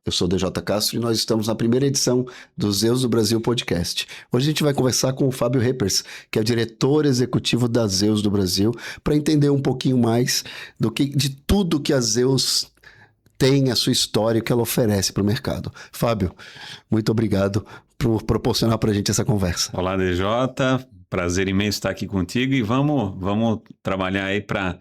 Eu sou o DJ Castro e nós estamos na primeira edição do Zeus do Brasil Podcast. Hoje a gente vai conversar com o Fábio Reppers, que é o diretor executivo da Zeus do Brasil, para entender um pouquinho mais de tudo que a Zeus tem, a sua história e o que ela oferece para o mercado. Fábio, muito obrigado por proporcionar para a gente essa conversa. Olá, DJ. Prazer imenso estar aqui contigo e vamos trabalhar aí para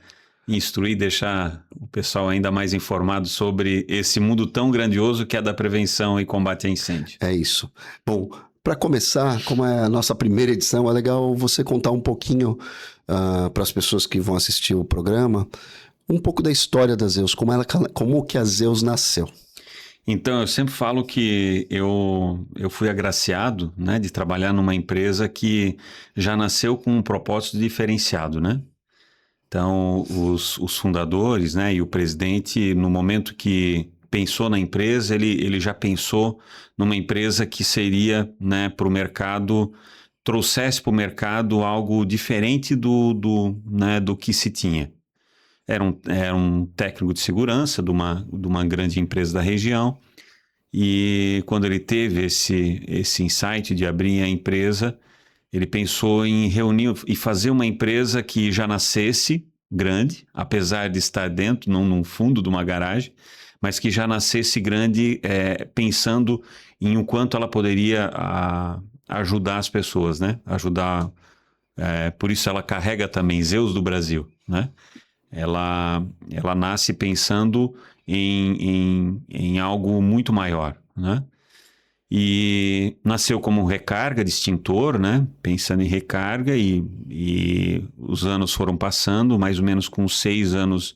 instruir, deixar o pessoal ainda mais informado sobre esse mundo tão grandioso que é da prevenção e combate a incêndio. É isso. Bom, para começar, como é a nossa primeira edição, é legal você contar um pouquinho para as pessoas que vão assistir o programa, um pouco da história da Zeus, como que a Zeus nasceu. Então, eu sempre falo que eu fui agraciado, né, de trabalhar numa empresa que já nasceu com um propósito diferenciado, né? Então, os fundadores, né, e o presidente, no momento que pensou na empresa, ele já pensou numa empresa que seria, né, para o mercado, trouxesse para o mercado algo diferente do que se tinha. Era um técnico de segurança de uma grande empresa da região, e quando ele teve esse insight de abrir a empresa, ele pensou em reunir e fazer uma empresa que já nascesse grande, apesar de estar dentro, num fundo de uma garagem, mas que já nascesse grande, pensando em o quanto ela poderia ajudar as pessoas, né? Ajudar, por isso ela carrega também Zeus do Brasil, né? Ela nasce pensando em algo muito maior, né? E nasceu como recarga de extintor, né? Pensando em recarga e os anos foram passando, mais ou menos com 6 anos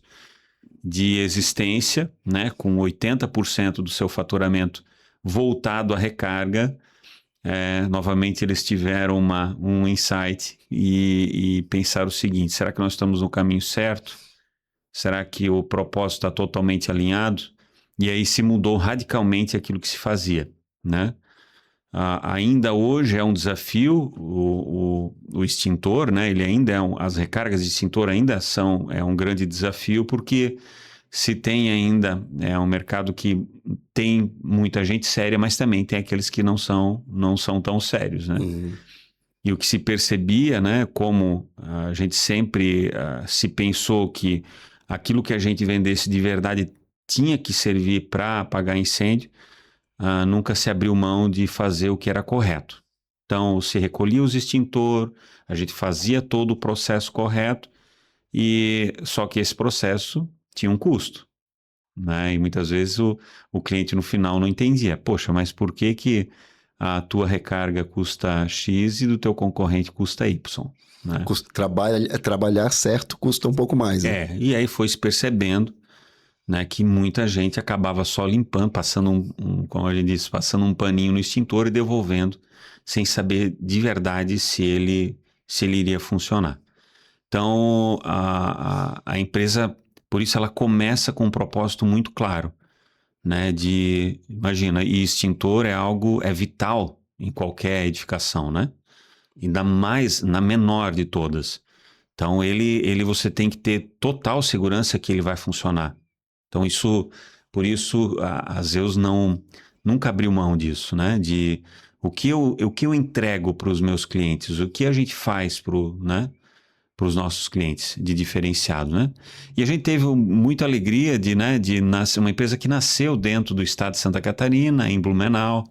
de existência, né? Com 80% do seu faturamento voltado à recarga. Novamente eles tiveram um insight e pensaram o seguinte: será que nós estamos no caminho certo? Será que o propósito está totalmente alinhado? E aí se mudou radicalmente aquilo que se fazia, né? Ainda hoje é um desafio o extintor, né? Ele ainda as recargas de extintor ainda é um grande desafio, porque se tem ainda um mercado que tem muita gente séria, mas também tem aqueles que não são tão sérios, né? Uhum. E o que se percebia, né? Como a gente sempre se pensou que aquilo que a gente vendesse de verdade tinha que servir para apagar incêndio, nunca se abriu mão de fazer o que era correto. Então, se recolhia os extintor, a gente fazia todo o processo correto, só que esse processo tinha um custo, né? E muitas vezes o cliente no final não entendia. Poxa, mas por que a tua recarga custa X e do teu concorrente custa Y? Né? Trabalhar certo custa um pouco mais, né? E aí foi se percebendo, né, que muita gente acabava só limpando, passando como a gente disse, passando um paninho no extintor e devolvendo, sem saber de verdade se ele iria funcionar. Então, a empresa, por isso ela começa com um propósito muito claro, né, imagina, e extintor é vital em qualquer edificação, né? Ainda mais na menor de todas. Então, você tem que ter total segurança que ele vai funcionar. Então, por isso, a Zeus nunca abriu mão disso, né? De o que eu entrego para os meus clientes, o que a gente faz para os nossos clientes de diferenciado, né? E a gente teve muita alegria de nascer uma empresa que nasceu dentro do estado de Santa Catarina, em Blumenau,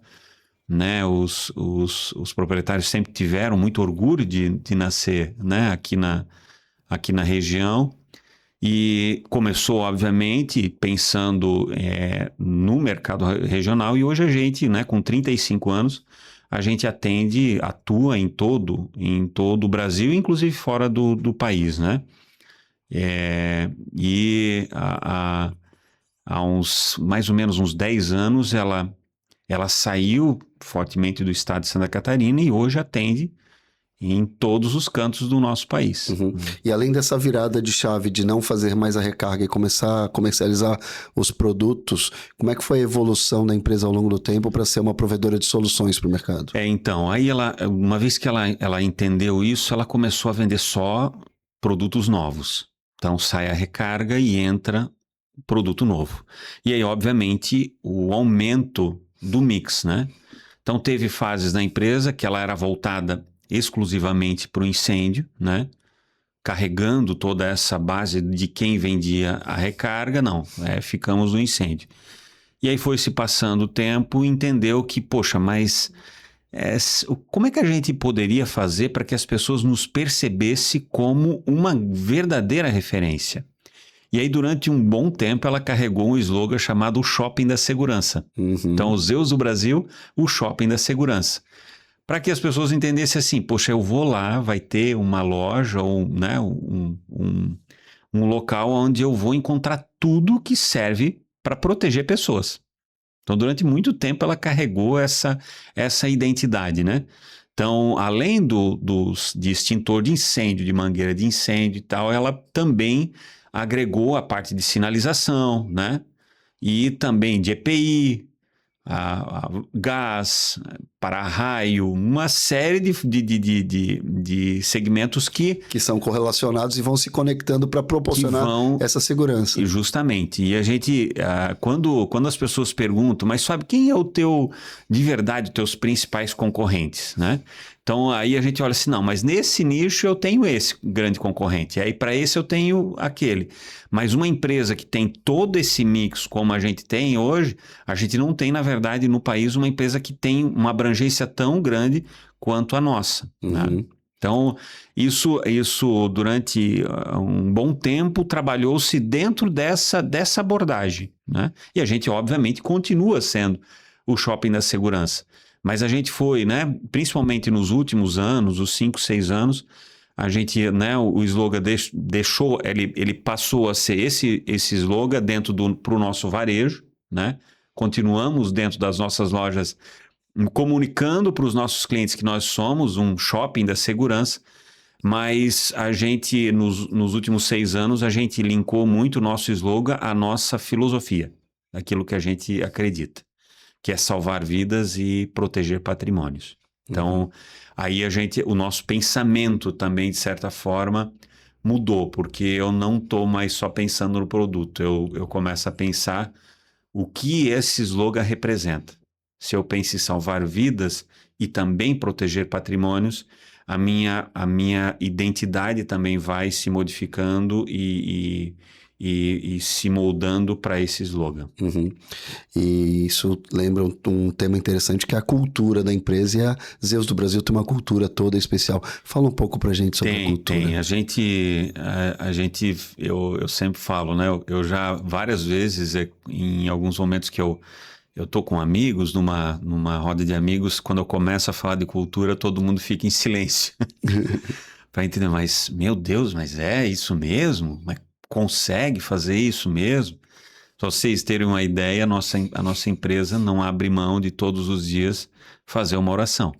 né? Os proprietários sempre tiveram muito orgulho de nascer, né? Aqui na região. E começou, obviamente, pensando no mercado regional, e hoje a gente, né, com 35 anos, a gente atua em todo o Brasil, inclusive fora do país, né? E há mais ou menos uns 10 anos, ela saiu fortemente do estado de Santa Catarina e hoje atende em todos os cantos do nosso país. Uhum. E além dessa virada de chave de não fazer mais a recarga e começar a comercializar os produtos, como é que foi a evolução da empresa ao longo do tempo para ser uma provedora de soluções para o mercado? Então, aí uma vez que ela entendeu isso, ela começou a vender só produtos novos. Então sai a recarga e entra produto novo. E aí, obviamente, o aumento do mix, né? Então, teve fases na empresa que ela era voltada exclusivamente para o incêndio, né? Carregando toda essa base de quem vendia a recarga, não, ficamos no incêndio. E aí foi se passando o tempo e entendeu que, poxa, mas como é que a gente poderia fazer para que as pessoas nos percebessem como uma verdadeira referência? E aí, durante um bom tempo, ela carregou um slogan chamado o Shopping da Segurança. Então, os Zeus do Brasil, o Shopping da Segurança. Para que as pessoas entendessem assim, poxa, eu vou lá, vai ter uma loja ou, né, um local onde eu vou encontrar tudo que serve para proteger pessoas. Então, durante muito tempo, ela carregou essa identidade, né? Então, além de extintor de incêndio, de mangueira de incêndio e tal, ela também agregou a parte de sinalização, né? E também de EPI, gás, para-raio, uma série de segmentos que são correlacionados e vão se conectando para proporcionar essa segurança. Justamente. E a gente, quando as pessoas perguntam, mas sabe quem é de verdade, os teus principais concorrentes, né? Então, aí a gente olha assim, não, mas nesse nicho eu tenho esse grande concorrente, aí para esse eu tenho aquele. Mas uma empresa que tem todo esse mix como a gente tem hoje, a gente não tem, na verdade, no país uma empresa que tem uma abrangência tão grande quanto a nossa. Né? Então, isso durante um bom tempo trabalhou-se dentro dessa abordagem. Né? E a gente, obviamente, continua sendo o shopping da segurança. Mas a gente foi, né, principalmente nos últimos anos, os 5, 6 anos, a gente, né, o slogan deixou, ele passou a ser esse slogan dentro para o nosso varejo, né? Continuamos dentro das nossas lojas comunicando para os nossos clientes que nós somos um shopping da segurança, mas a gente, nos últimos 6 anos, a gente linkou muito o nosso slogan à nossa filosofia, aquilo que a gente acredita, que é salvar vidas e proteger patrimônios. Então, aí o nosso pensamento também, de certa forma, mudou, porque eu não estou mais só pensando no produto, eu começo a pensar o que esse slogan representa. Se eu penso em salvar vidas e também proteger patrimônios, a minha identidade também vai se modificando e se moldando para esse slogan. E isso lembra um tema interessante que é a cultura da empresa, e a Zeus do Brasil tem uma cultura toda especial. Fala um pouco pra gente sobre a cultura. Tem. Eu sempre falo, né? Eu já várias vezes, em alguns momentos que eu tô com amigos, numa roda de amigos, quando eu começo a falar de cultura, todo mundo fica em silêncio. Para entender, mas, meu Deus, mas é isso mesmo? Mas consegue fazer isso mesmo? Para vocês terem uma ideia, a nossa empresa não abre mão de todos os dias fazer uma oração.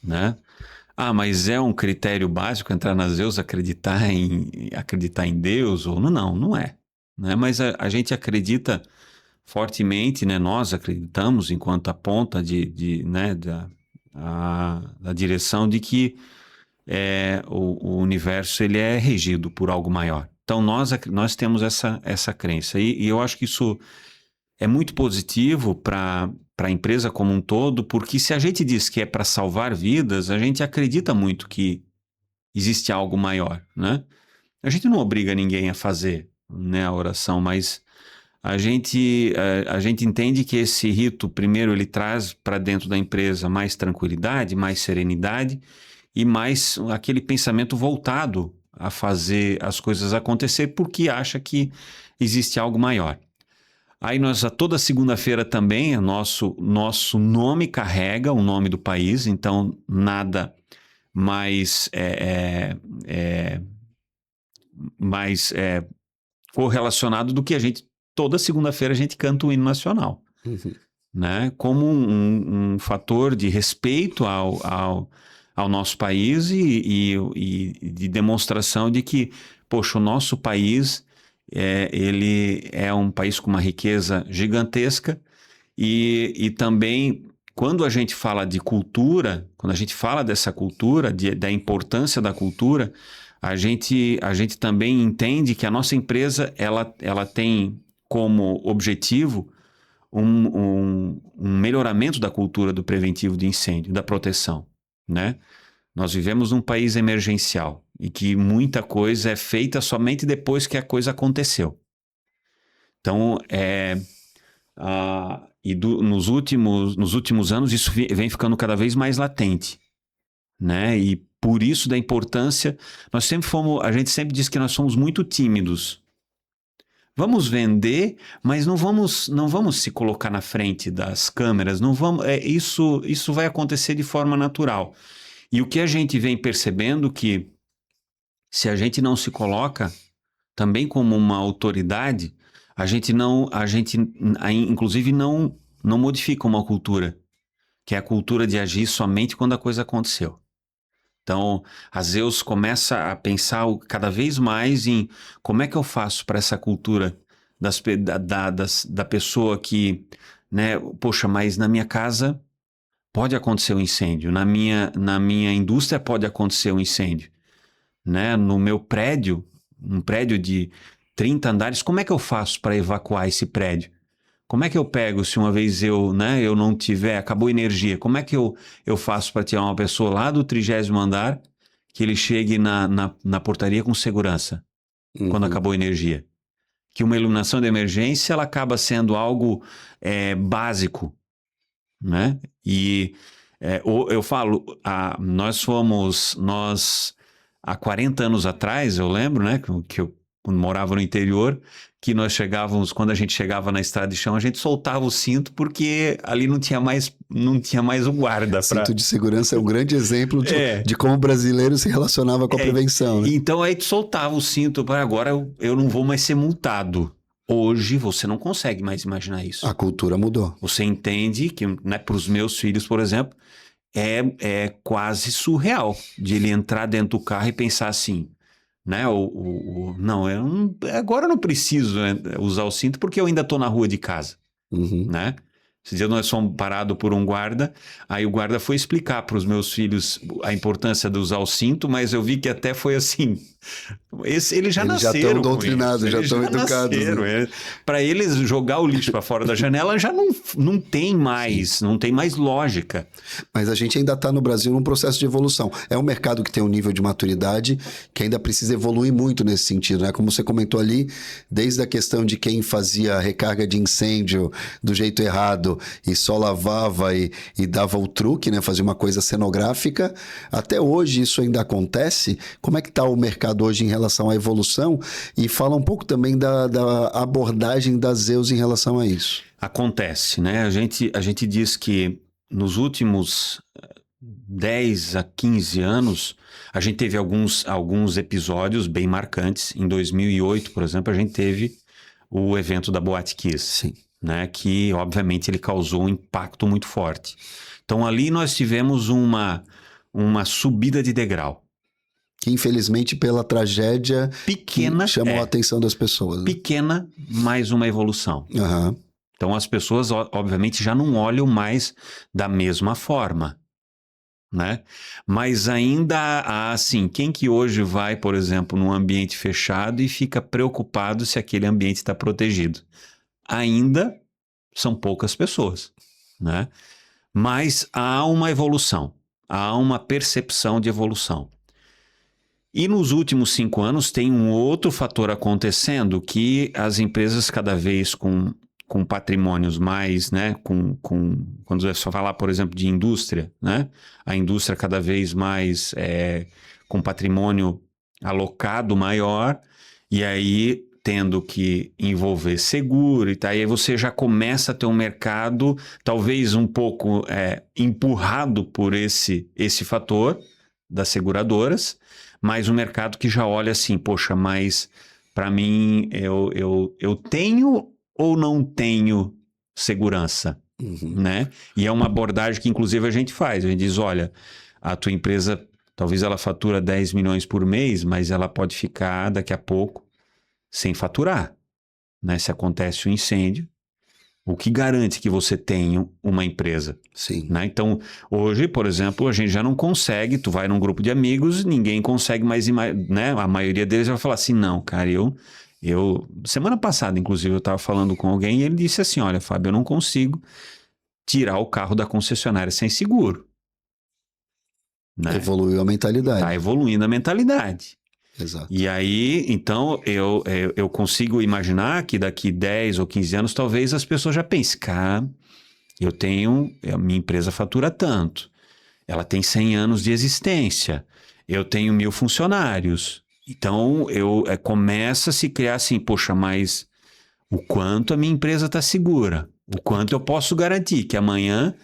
Né? Mas é um critério básico entrar na Zeus, acreditar em Deus? Ou não é. Né? Mas a gente acredita fortemente, né? Nós acreditamos, enquanto a ponta da direção de que o universo ele é regido por algo maior. Então, nós temos essa crença. E eu acho que isso é muito positivo para a empresa como um todo, porque se a gente diz que é para salvar vidas, a gente acredita muito que existe algo maior, né? A gente não obriga ninguém a fazer, né, a oração, mas a gente entende que esse rito, primeiro, ele traz para dentro da empresa mais tranquilidade, mais serenidade e mais aquele pensamento voltado a fazer as coisas acontecer porque acha que existe algo maior. Aí toda segunda-feira também, nosso nome carrega o nome do país, então nada mais correlacionado do que toda segunda-feira a gente canta o hino nacional, né? Como um fator de respeito ao nosso país e de demonstração de que, poxa, o nosso país ele é um país com uma riqueza gigantesca e também, quando a gente fala de cultura, quando a gente fala dessa cultura, da importância da cultura, a gente também entende que a nossa empresa ela tem como objetivo um melhoramento da cultura do preventivo de incêndio, da proteção, né? Nós vivemos num país emergencial e que muita coisa é feita somente depois que a coisa aconteceu. Então, nos últimos anos isso vem ficando cada vez mais latente, né? E por isso da importância, a gente sempre diz que nós somos muito tímidos. Vamos vender, mas não vamos se colocar na frente das câmeras, não vamos, isso vai acontecer de forma natural. E o que a gente vem percebendo que se a gente não se coloca também como uma autoridade, a gente inclusive não modifica uma cultura, que é a cultura de agir somente quando a coisa aconteceu. Então, a Zeus começa a pensar cada vez mais em como é que eu faço para essa cultura da pessoa que, né, poxa, mas na minha casa pode acontecer um incêndio, na minha indústria pode acontecer um incêndio, né? No meu prédio, um prédio de 30 andares, como é que eu faço para evacuar esse prédio? Como é que eu pego se uma vez eu não tiver, acabou a energia, como é que eu faço para tirar uma pessoa lá do 30º andar que ele chegue na portaria com segurança, quando acabou a energia? Que uma iluminação de emergência ela acaba sendo algo básico, né? E eu falo, nós há 40 anos atrás, eu lembro, né, que eu morava no interior, que quando a gente chegava na estrada de chão, a gente soltava o cinto porque ali não tinha mais o guarda. Cinto de segurança é um grande exemplo de como o brasileiro se relacionava com a prevenção, né? Então aí tu soltava o cinto para agora eu não vou mais ser multado. Hoje você não consegue mais imaginar isso. A cultura mudou. Você entende que, né, para os meus filhos, por exemplo, é quase surreal de ele entrar dentro do carro e pensar assim, né? Agora eu não preciso usar o cinto porque eu ainda estou na rua de casa, né? Esse dia nós fomos parados por um guarda, aí o guarda foi explicar para os meus filhos a importância de usar o cinto, mas eu vi que até foi assim, eles já nasceram já estão doutrinados, já estão educados. Né? Para eles jogar o lixo para fora da janela já não tem mais lógica. Mas a gente ainda está no Brasil num processo de evolução. É um mercado que tem um nível de maturidade que ainda precisa evoluir muito nesse sentido, né? Como você comentou ali, desde a questão de quem fazia recarga de incêndio do jeito errado e só lavava e dava o truque, né? Fazia uma coisa cenográfica. Até hoje isso ainda acontece. Como é que está o mercado hoje em relação à evolução? E fala um pouco também da abordagem da Zeus em relação a isso. Acontece, né? A gente diz que nos últimos 10 a 15 anos, a gente teve alguns episódios bem marcantes. Em 2008, por exemplo, a gente teve o evento da Boate Kiss. Sim. Né? Que, obviamente, ele causou um impacto muito forte. Então, ali nós tivemos uma subida de degrau. Que, infelizmente, pela tragédia pequena, que chamou a atenção das pessoas. Né? Pequena, mas uma evolução. Uhum. Então, as pessoas, obviamente, já não olham mais da mesma forma, né? Mas ainda há, assim, quem que hoje vai, por exemplo, num ambiente fechado e fica preocupado se aquele ambiente está protegido? Ainda são poucas pessoas, né? Mas há uma evolução, há uma percepção de evolução. E nos últimos 5 anos tem um outro fator acontecendo que as empresas cada vez com patrimônios mais, né, quando você falar, por exemplo, de indústria, né, a indústria cada vez mais com patrimônio alocado maior, e aí tendo que envolver seguro e tal, e aí você já começa a ter um mercado talvez um pouco empurrado por esse fator das seguradoras, mas um mercado que já olha assim, poxa, mas para mim eu tenho ou não tenho segurança, né? E é uma abordagem que inclusive a gente faz, a gente diz, olha, a tua empresa talvez ela fatura 10 milhões por mês, mas ela pode ficar daqui a pouco sem faturar, né? Se acontece um incêndio, O que garante que você tenha uma empresa? Sim. Né? Então, hoje, por exemplo, a gente já não consegue, tu vai num grupo de amigos, ninguém consegue mais, né? A maioria deles vai falar assim, não, cara, semana passada, inclusive, eu estava falando com alguém e ele disse assim, olha, Fábio, eu não consigo tirar o carro da concessionária sem seguro. Né? Evoluiu a mentalidade. Está evoluindo a mentalidade. Exato. E aí, então, eu consigo imaginar que daqui 10 ou 15 anos, talvez as pessoas já pensem, cara, a minha empresa fatura tanto, ela tem 100 anos de existência, eu tenho 1.000 funcionários. Então, começa a se criar assim, poxa, mas o quanto a minha empresa está segura? O quanto eu posso garantir que amanhã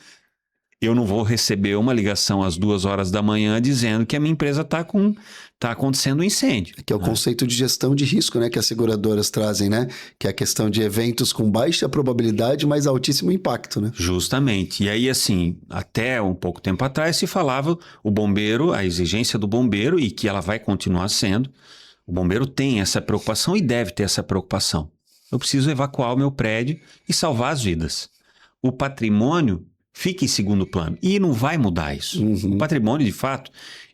eu não vou receber uma ligação às 2 horas da manhã dizendo que a minha empresa tá acontecendo um incêndio. Que é o conceito de gestão de risco, né? Que as seguradoras trazem, né? Que é a questão de eventos com baixa probabilidade, mas altíssimo impacto, né? Justamente. E aí, assim, até um pouco tempo atrás se falava o bombeiro, a exigência do bombeiro, e que ela vai continuar sendo. O bombeiro tem essa preocupação e deve ter essa preocupação. Eu preciso evacuar o meu prédio e salvar as vidas. O patrimônio fica em segundo plano. E não vai mudar isso. Uhum. O patrimônio, de fato,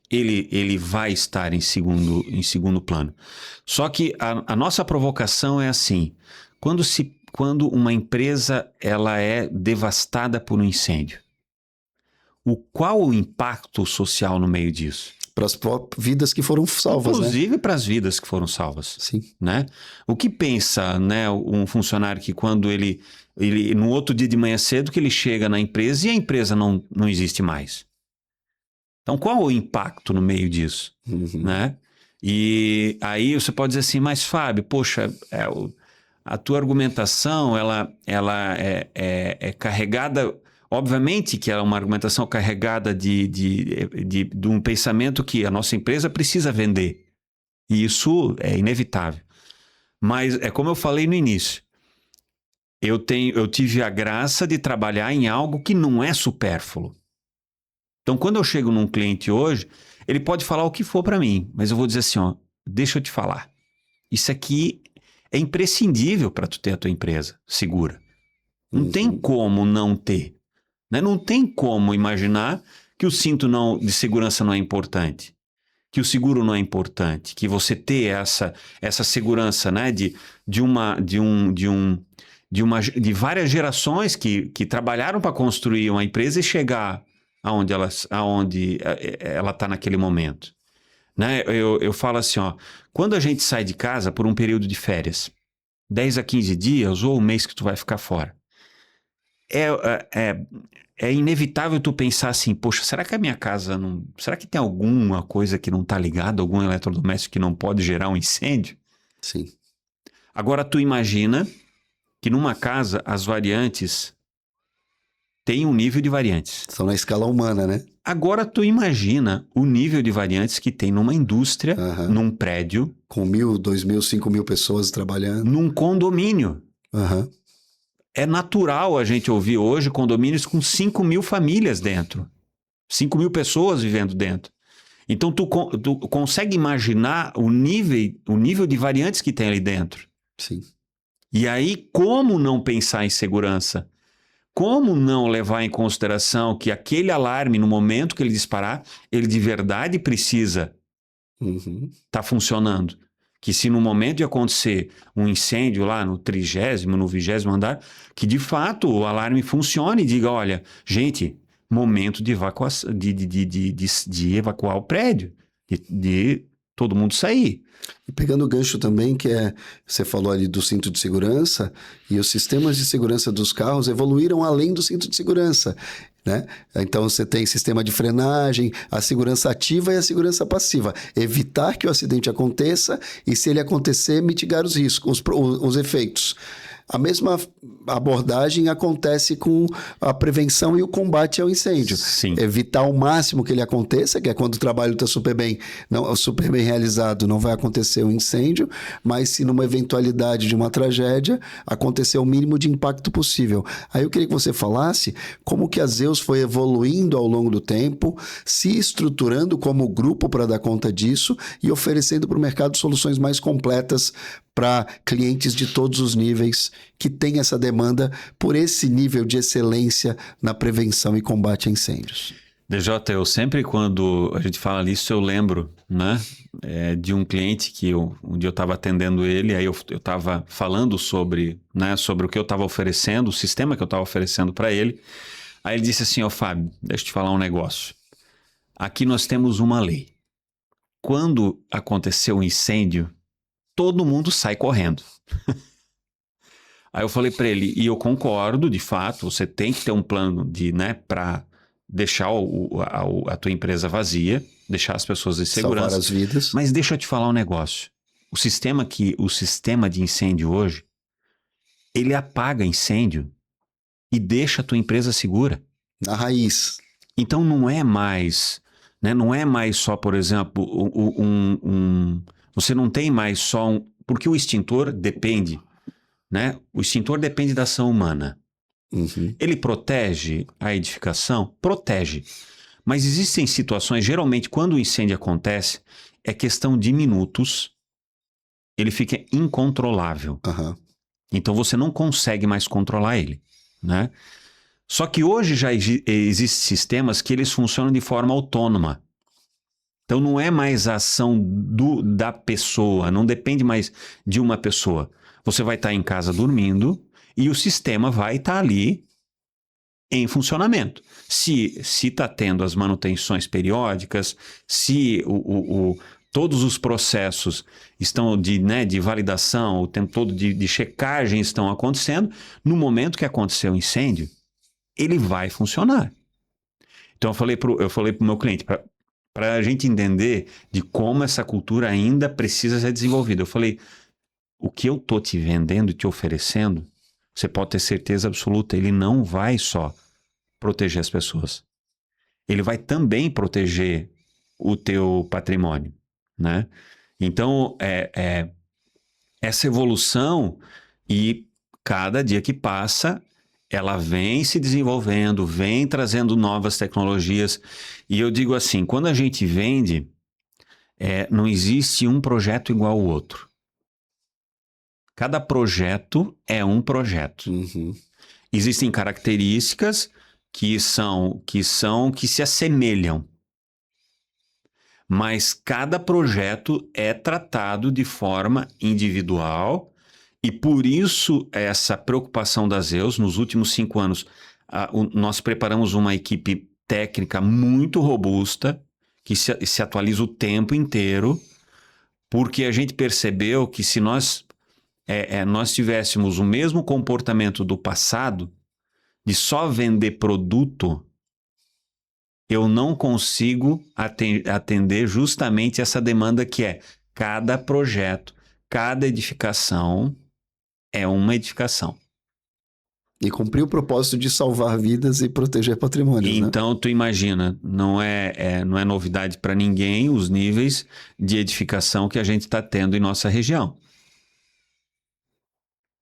ele vai estar em segundo plano. Só que a nossa provocação é assim, quando uma empresa ela é devastada por um incêndio, qual o impacto social no meio disso? Para as vidas que foram salvas, Inclusive, né? para as vidas que foram salvas. Sim. Né? O que pensa, né, um funcionário que quando ele no outro dia de manhã cedo que ele chega na empresa e a empresa não existe mais? Então, qual o impacto no meio disso? Uhum. Né? E aí você pode dizer assim, mas Fábio, poxa, a tua argumentação ela é carregada. Obviamente que ela é uma argumentação carregada de um pensamento que a nossa empresa precisa vender. E isso é inevitável. Mas é como eu falei no início. Eu tive a graça de trabalhar em algo que não é supérfluo. Então, quando eu chego num cliente hoje, ele pode falar o que for para mim, mas eu vou dizer assim, ó, deixa eu te falar. Isso aqui é imprescindível para tu ter a tua empresa segura. Não tem como não ter. Né? Não tem como imaginar que o cinto de segurança não é importante, que o seguro não é importante, que você ter essa segurança, né? de várias gerações que trabalharam para construir uma empresa e chegar aonde ela está naquele momento. Né? Eu falo assim, ó, quando a gente sai de casa por um período de férias, 10 a 15 dias ou um mês que tu vai ficar fora, é inevitável tu pensar assim, poxa, será que a minha casa não... Será que tem alguma coisa que não está ligada, algum eletrodoméstico que não pode gerar um incêndio? Sim. Agora tu imagina que numa casa as variantes têm um nível de variantes. São na escala humana, né? Agora tu imagina o nível de variantes que tem numa indústria, num prédio... Com 1.000, 2.000, 5.000 pessoas trabalhando. Num condomínio. Aham. É natural a gente ouvir hoje condomínios com 5.000 famílias dentro. 5.000 pessoas vivendo dentro. Então, tu consegue imaginar o nível de variantes que tem ali dentro. Sim. E aí, como não pensar em segurança? Como não levar em consideração que aquele alarme, no momento que ele disparar, ele de verdade precisa estar funcionando? Que se no momento de acontecer um incêndio lá no 30º, no 20º andar, que de fato o alarme funcione e diga, olha, gente, momento de evacuação, de evacuar o prédio, de todo mundo sair. E pegando o gancho também, você falou ali do cinto de segurança, e os sistemas de segurança dos carros evoluíram além do cinto de segurança, né? Então você tem sistema de frenagem, a segurança ativa e a segurança passiva. Evitar que o acidente aconteça e, se ele acontecer, mitigar os riscos, os efeitos. A mesma abordagem acontece com a prevenção e o combate ao incêndio. Sim. Evitar ao máximo que ele aconteça, que é quando o trabalho está super bem realizado, não vai acontecer um incêndio, mas se numa eventualidade de uma tragédia, acontecer o mínimo de impacto possível. Aí eu queria que você falasse como que a Zeus foi evoluindo ao longo do tempo, se estruturando como grupo para dar conta disso e oferecendo para o mercado soluções mais completas para clientes de todos os níveis que têm essa demanda por esse nível de excelência na prevenção e combate a incêndios. DJ, eu sempre quando a gente fala nisso, eu lembro, né, de um cliente que um dia eu estava atendendo ele, aí eu estava falando sobre, né, sobre o que eu estava oferecendo, o sistema que eu estava oferecendo para ele. Aí ele disse assim, Fábio, deixa eu te falar um negócio. Aqui nós temos uma lei. Quando aconteceu um incêndio, todo mundo sai correndo. Aí eu falei para ele, e eu concordo, de fato, você tem que ter um plano de, né, para deixar a tua empresa vazia, deixar as pessoas em segurança. Salvar as vidas. Mas deixa eu te falar um negócio. O sistema de incêndio hoje, ele apaga incêndio e deixa a tua empresa segura. Na raiz. Então não é mais, né, não é mais só, por exemplo, você não tem mais só porque o extintor depende, né? O extintor depende da ação humana. Uhum. Ele protege a edificação? Protege. Mas existem situações, geralmente, quando o incêndio acontece, é questão de minutos, ele fica incontrolável. Uhum. Então você não consegue mais controlar ele, né? Só que hoje já existem sistemas que eles funcionam de forma autônoma. Então não é mais a ação da pessoa, não depende mais de uma pessoa. Você vai estar em casa dormindo e o sistema vai estar ali em funcionamento. Se está tendo as manutenções periódicas, se todos os processos estão de validação, o tempo todo de checagem estão acontecendo, no momento que aconteceu o incêndio, ele vai funcionar. Então eu falei pro meu cliente, para a gente entender de como essa cultura ainda precisa ser desenvolvida. Eu falei, o que eu estou te vendendo e te oferecendo, você pode ter certeza absoluta, ele não vai só proteger as pessoas. Ele vai também proteger o teu patrimônio, né? Então, essa evolução e cada dia que passa, ela vem se desenvolvendo, vem trazendo novas tecnologias. E eu digo assim, quando a gente vende, não existe um projeto igual ao outro. Cada projeto é um projeto. Uhum. Existem características que se assemelham. Mas cada projeto é tratado de forma individual e por isso essa preocupação da Zeus, nos últimos 5 anos, nós preparamos uma equipe técnica muito robusta, que se atualiza o tempo inteiro, porque a gente percebeu que se nós tivéssemos o mesmo comportamento do passado, de só vender produto, eu não consigo atender justamente essa demanda que é cada projeto, cada edificação é uma edificação. E cumprir o propósito de salvar vidas e proteger patrimônios, então, tu imagina, não é novidade para ninguém os níveis de edificação que a gente está tendo em nossa região.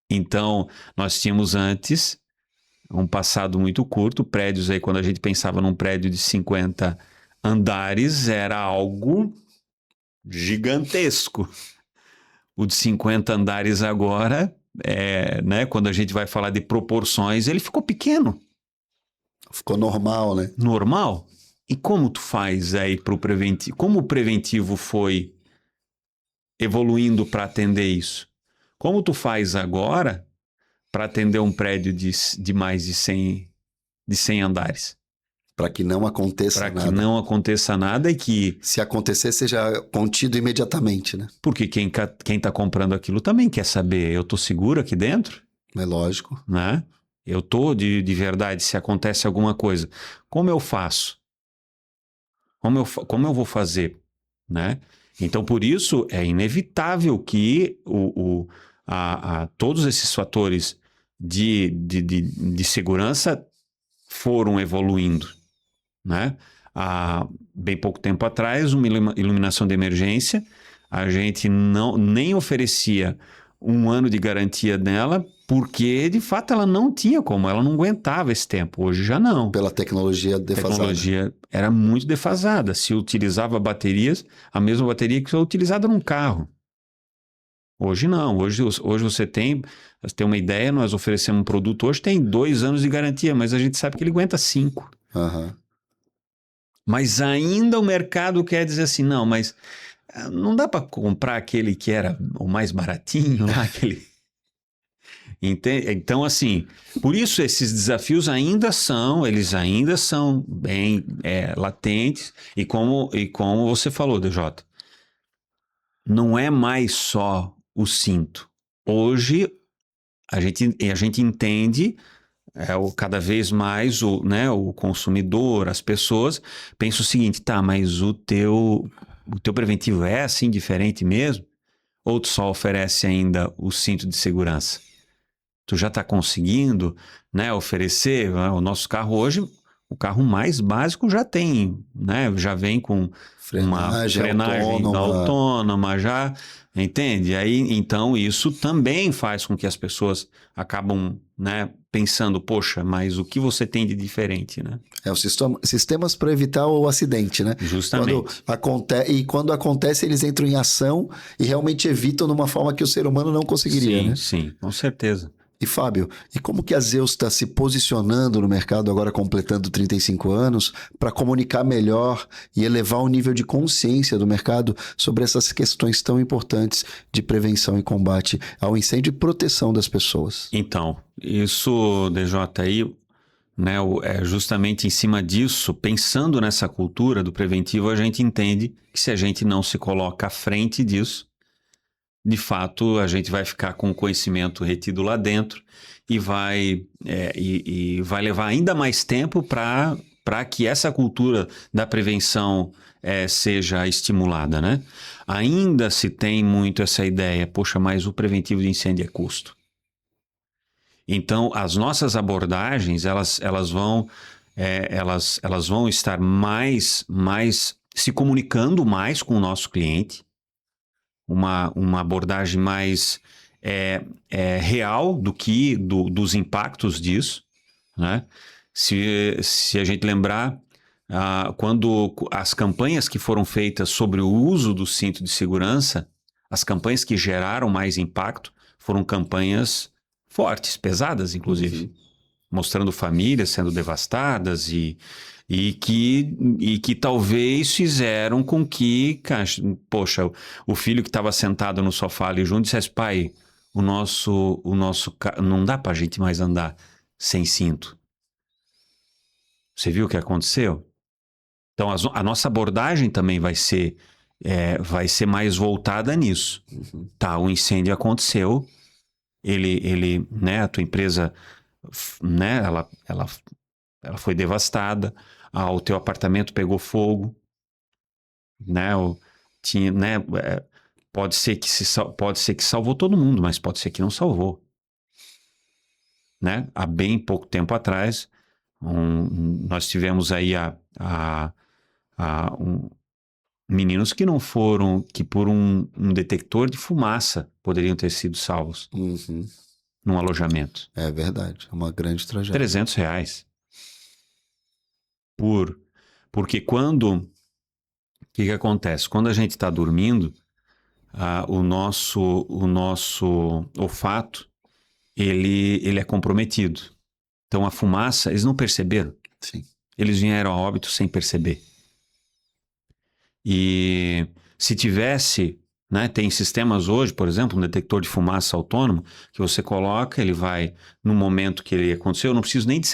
Então, nós tínhamos antes um passado muito curto, prédios aí, quando a gente pensava num prédio de 50 andares, era algo gigantesco. O de 50 andares agora, né, quando a gente vai falar de proporções, ele ficou pequeno. Ficou normal, né? Normal. E como tu faz aí para o preventivo? Como o preventivo foi evoluindo para atender isso? Como tu faz agora para atender um prédio de mais de 100 andares? Para que não aconteça nada. Para que não aconteça nada e que... Se acontecer, seja contido imediatamente, né? Porque quem está comprando aquilo também quer saber, eu estou seguro aqui dentro? É lógico. Né? Eu estou de verdade, se acontece alguma coisa. Como eu faço? Como eu vou fazer? Né? Então, por isso, é inevitável que todos esses fatores de segurança foram evoluindo, né? Há bem pouco tempo atrás, uma iluminação de emergência, a gente nem oferecia 1 ano de garantia nela, porque de fato ela não tinha como, ela não aguentava esse tempo. Hoje já não. Pela tecnologia defasada. A tecnologia era muito defasada. Se utilizava baterias, a mesma bateria que foi utilizada num carro. Hoje não. Hoje você tem uma ideia, nós oferecemos um produto hoje, tem 2 anos de garantia, mas a gente sabe que ele aguenta 5. Aham. Mas ainda o mercado quer dizer assim, não, mas não dá para comprar aquele que era o mais baratinho lá, aquele... Então, assim, por isso esses desafios eles ainda são bem latentes, e como você falou, DJ, não é mais só o cinto. Hoje, a gente entende, cada vez mais o consumidor, as pessoas, pensam o seguinte, tá, mas o teu preventivo é assim diferente mesmo? Ou tu só oferece ainda o cinto de segurança? Tu já está conseguindo, né, oferecer, né? O nosso carro hoje, o carro mais básico já tem, né, já vem com uma Frenagem frenagem autônoma. autônoma, já, entende? Aí, então, isso também faz com que as pessoas acabam, né, pensando, poxa, mas o que você tem de diferente, né? É o sistemas para evitar o acidente, né? Justamente. Quando acontece, eles entram em ação e realmente evitam de uma forma que o ser humano não conseguiria, Sim, né? sim, com certeza. E Fábio, e como que a Zeus está se posicionando no mercado agora completando 35 anos para comunicar melhor e elevar o nível de consciência do mercado sobre essas questões tão importantes de prevenção e combate ao incêndio e proteção das pessoas? Então, isso, DJ, aí, né, é justamente em cima disso, pensando nessa cultura do preventivo, a gente entende que se a gente não se coloca à frente disso, de fato a gente vai ficar com o conhecimento retido lá dentro e vai levar ainda mais tempo para que essa cultura da prevenção seja estimulada, né? Ainda se tem muito essa ideia, poxa, mas o preventivo de incêndio é custo. Então, as nossas abordagens, elas vão estar mais se comunicando mais com o nosso cliente, uma abordagem mais real dos impactos disso, né? Se a gente lembrar, quando as campanhas que foram feitas sobre o uso do cinto de segurança, as campanhas que geraram mais impacto foram campanhas fortes, pesadas, inclusive, mostrando famílias sendo devastadas e que talvez fizeram com que, poxa, o filho que estava sentado no sofá ali junto dissesse, pai, não dá para a gente mais andar sem cinto. Você viu o que aconteceu? Então, a nossa abordagem também vai ser mais voltada nisso. Tá, o incêndio aconteceu, né, a tua empresa, né, ela foi devastada, o teu apartamento pegou fogo, né, tinha, né, pode ser que salvou todo mundo, mas pode ser que não salvou, né? Há bem pouco tempo atrás, nós tivemos aí meninos que não foram, que por um detector de fumaça poderiam ter sido salvos Uhum. num alojamento. É verdade, é uma grande tragédia. R$ 300. Porque o que acontece? Quando a gente está dormindo, o nosso olfato, ele é comprometido. Então, a fumaça, eles não perceberam. Sim. Eles vieram a óbito sem perceber. E se tivesse, né, tem sistemas hoje, por exemplo, um detector de fumaça autônomo, que você coloca, ele vai, no momento que ele aconteceu, eu não preciso nem de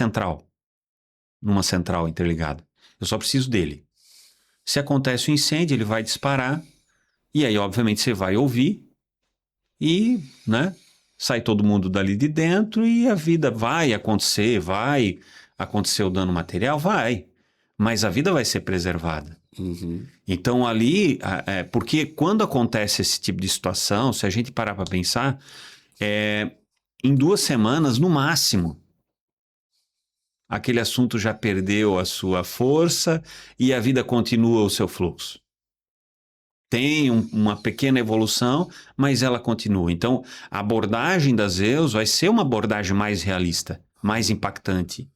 numa central interligada. Eu só preciso dele. Se acontece um incêndio, ele vai disparar, e aí, obviamente, você vai ouvir, e, né, sai todo mundo dali de dentro, e a vida vai acontecer o dano material, vai, mas a vida vai ser preservada. Uhum. Então ali, porque quando acontece esse tipo de situação, se a gente parar para pensar, em 2 semanas, no máximo, aquele assunto já perdeu a sua força e a vida continua o seu fluxo. Tem uma pequena evolução, mas ela continua. Então, a abordagem das Zeus vai ser uma abordagem mais realista, mais impactante,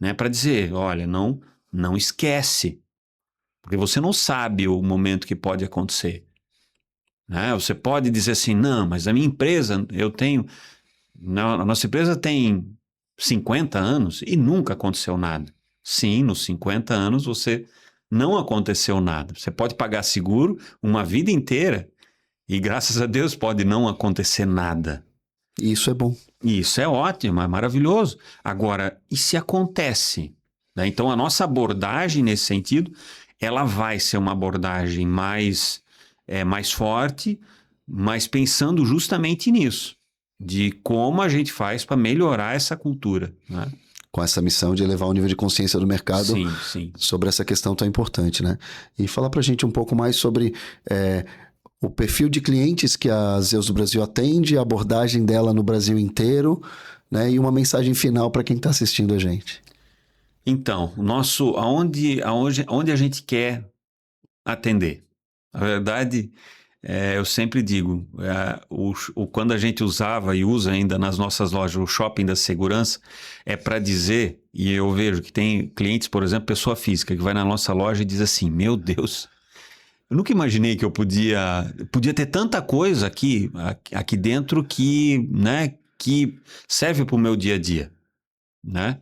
né? Para dizer, olha, não esquece, porque você não sabe o momento que pode acontecer, né? Você pode dizer assim, não, mas a minha empresa, a nossa empresa tem 50 anos e nunca aconteceu nada. Sim, nos 50 anos você não aconteceu nada. Você pode pagar seguro uma vida inteira e graças a Deus pode não acontecer nada. E isso é bom. E isso é ótimo, é maravilhoso. Agora, e se acontece? Né? Então, a nossa abordagem nesse sentido, ela vai ser uma abordagem mais forte, mas pensando justamente nisso, de como a gente faz para melhorar essa cultura, né? Com essa missão de elevar o nível de consciência do mercado Sim. sobre essa questão tão importante, né? E falar pra gente um pouco mais sobre o perfil de clientes que a Zeus do Brasil atende, a abordagem dela no Brasil inteiro, né? E uma mensagem final para quem está assistindo a gente. Então, onde a gente quer atender? Na verdade, eu sempre digo, quando a gente usava e usa ainda nas nossas lojas o shopping da segurança, é para dizer, e eu vejo que tem clientes, por exemplo, pessoa física, que vai na nossa loja e diz assim, meu Deus, eu nunca imaginei que eu podia ter tanta coisa aqui dentro que, né, que serve para o meu dia a dia, né?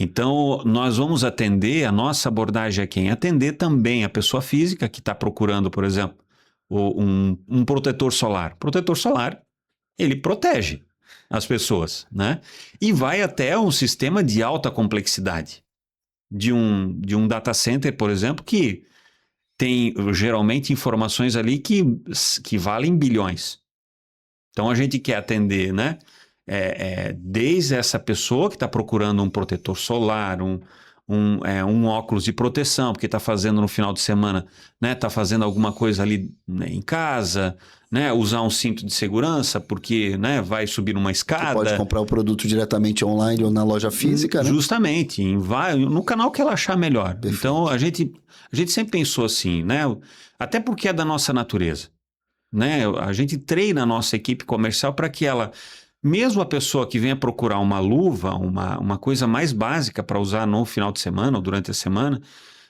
Então, nós vamos atender, a nossa abordagem é quem? Atender também a pessoa física que está procurando, por exemplo, um protetor solar. Protetor solar, ele protege as pessoas, né? E vai até um sistema de alta complexidade. De um data center, por exemplo, que tem geralmente informações ali que valem bilhões. Então, a gente quer atender, né? Desde essa pessoa que está procurando um protetor solar, um óculos de proteção, porque está fazendo no final de semana, né? Está fazendo alguma coisa ali, né, em casa, né? Usar um cinto de segurança, porque, né, vai subir uma escada. Você pode comprar o produto diretamente online ou na loja física, né? Justamente, no canal que ela achar melhor. Perfeito. Então, a gente sempre pensou assim, né? Até porque é da nossa natureza, né? A gente treina a nossa equipe comercial para que ela, mesmo a pessoa que venha procurar uma luva, uma coisa mais básica para usar no final de semana ou durante a semana,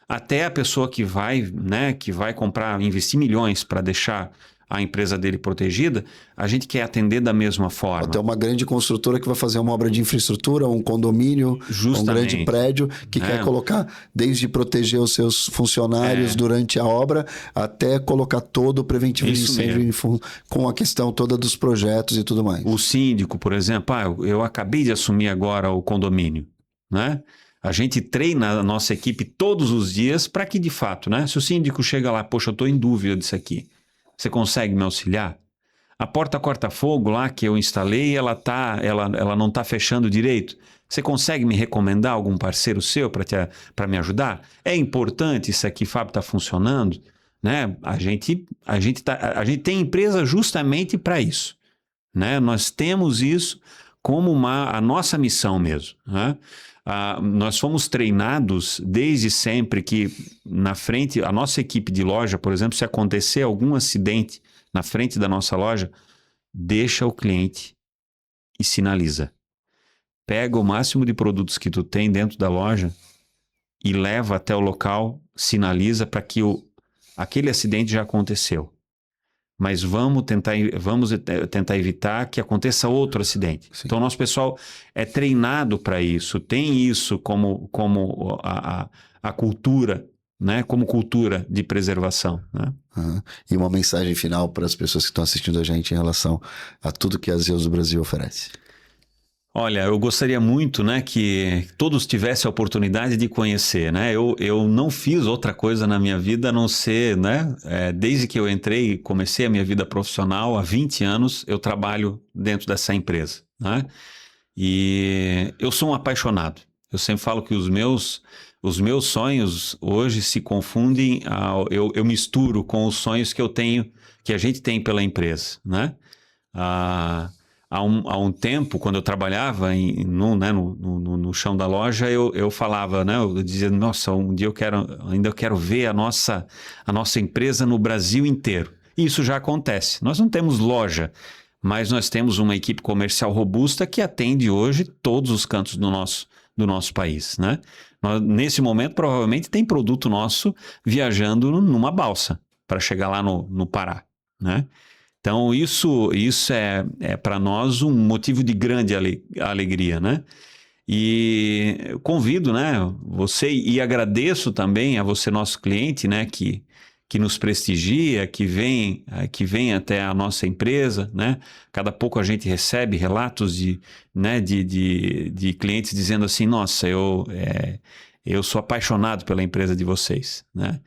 até a pessoa que vai, né, que vai comprar, investir milhões para deixar a empresa dele protegida, a gente quer atender da mesma forma. Até uma grande construtora que vai fazer uma obra de infraestrutura, um condomínio, um grande prédio, que quer colocar, desde proteger os seus funcionários durante a obra, até colocar todo o preventivo de incêndio com a questão toda dos projetos e tudo mais. O síndico, por exemplo, eu acabei de assumir agora o condomínio, né? A gente treina a nossa equipe todos os dias para que, de fato, né? Se o síndico chega lá, poxa, eu estou em dúvida disso aqui, você consegue me auxiliar? A porta corta-fogo lá que eu instalei, ela não está fechando direito. Você consegue me recomendar algum parceiro seu para me ajudar? É importante isso aqui, Fábio, está funcionando? Né? A gente tem empresa justamente para isso, né? Nós temos isso como a nossa missão mesmo, né? Nós fomos treinados desde sempre que na frente, a nossa equipe de loja, por exemplo, se acontecer algum acidente na frente da nossa loja, deixa o cliente e sinaliza. Pega o máximo de produtos que tu tem dentro da loja e leva até o local, sinaliza para que aquele acidente já aconteceu. Mas vamos tentar evitar que aconteça outro acidente. Sim. Então, o nosso pessoal é treinado para isso, tem isso como a cultura, né? Como cultura de preservação. Né? E uma mensagem final para as pessoas que estão assistindo a gente em relação a tudo que a Zeus do Brasil oferece. Olha, eu gostaria muito, né, que todos tivessem a oportunidade de conhecer, né? Eu não fiz outra coisa na minha vida a não ser, né? Desde que eu entrei e comecei a minha vida profissional, há 20 anos, eu trabalho dentro dessa empresa, né? E eu sou um apaixonado. Eu sempre falo que os meus sonhos hoje se confundem, eu misturo com os sonhos que eu tenho, que a gente tem pela empresa, né? Há um tempo, quando eu trabalhava no chão da loja, eu falava, né? Eu dizia, nossa, um dia eu quero ver a nossa empresa no Brasil inteiro. E isso já acontece. Nós não temos loja, mas nós temos uma equipe comercial robusta que atende hoje todos os cantos do nosso país, né? Nesse momento, provavelmente, tem produto nosso viajando numa balsa para chegar lá no Pará, né? Então, isso é para nós um motivo de grande alegria, né? E eu convido, né, você e agradeço também a você, nosso cliente, né, que nos prestigia, que vem até a nossa empresa, né? Cada pouco a gente recebe relatos né, de clientes dizendo assim, nossa, eu sou apaixonado pela empresa de vocês, né?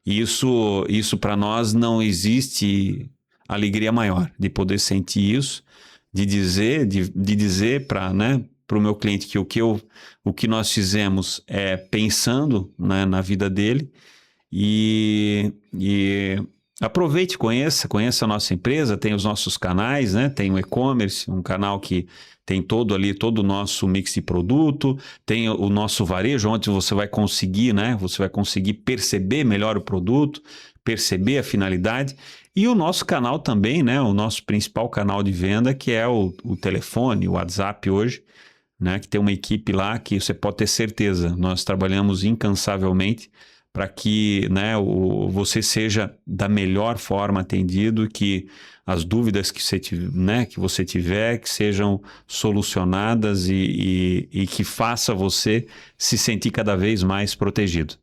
E isso para nós não existe alegria maior de poder sentir isso, de dizer para, né, para o meu cliente que o que nós fizemos é pensando, né, na vida dele e aproveite, conheça a nossa empresa, tem os nossos canais, né? Tem o e-commerce, um canal que tem todo o nosso mix de produto, tem o nosso varejo, onde você vai conseguir, né? Você vai conseguir perceber melhor o produto, perceber a finalidade. E o nosso canal também, né? O nosso principal canal de venda, que é o telefone, o WhatsApp hoje, né? Que tem uma equipe lá que você pode ter certeza, nós trabalhamos incansavelmente para que, né, você seja da melhor forma atendido, que as dúvidas que você tiver, que sejam solucionadas e que faça você se sentir cada vez mais protegido.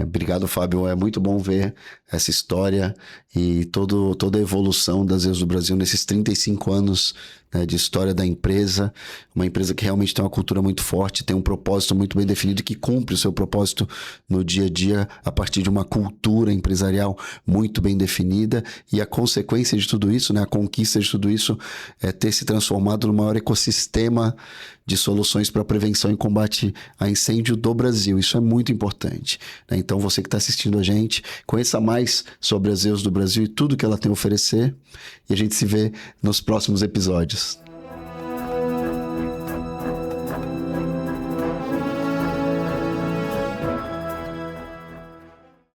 Obrigado, Fábio. É muito bom ver essa história e toda a evolução das Zeus do Brasil nesses 35 anos, né, de história da empresa. Uma empresa que realmente tem uma cultura muito forte, tem um propósito muito bem definido e que cumpre o seu propósito no dia a dia a partir de uma cultura empresarial muito bem definida. E a consequência de tudo isso, né, a conquista de tudo isso é ter se transformado no maior ecossistema de soluções para prevenção e combate a incêndio do Brasil. Isso é muito importante, né? Então, você que está assistindo a gente, conheça mais sobre a Zeus do Brasil e tudo que ela tem a oferecer. E a gente se vê nos próximos episódios.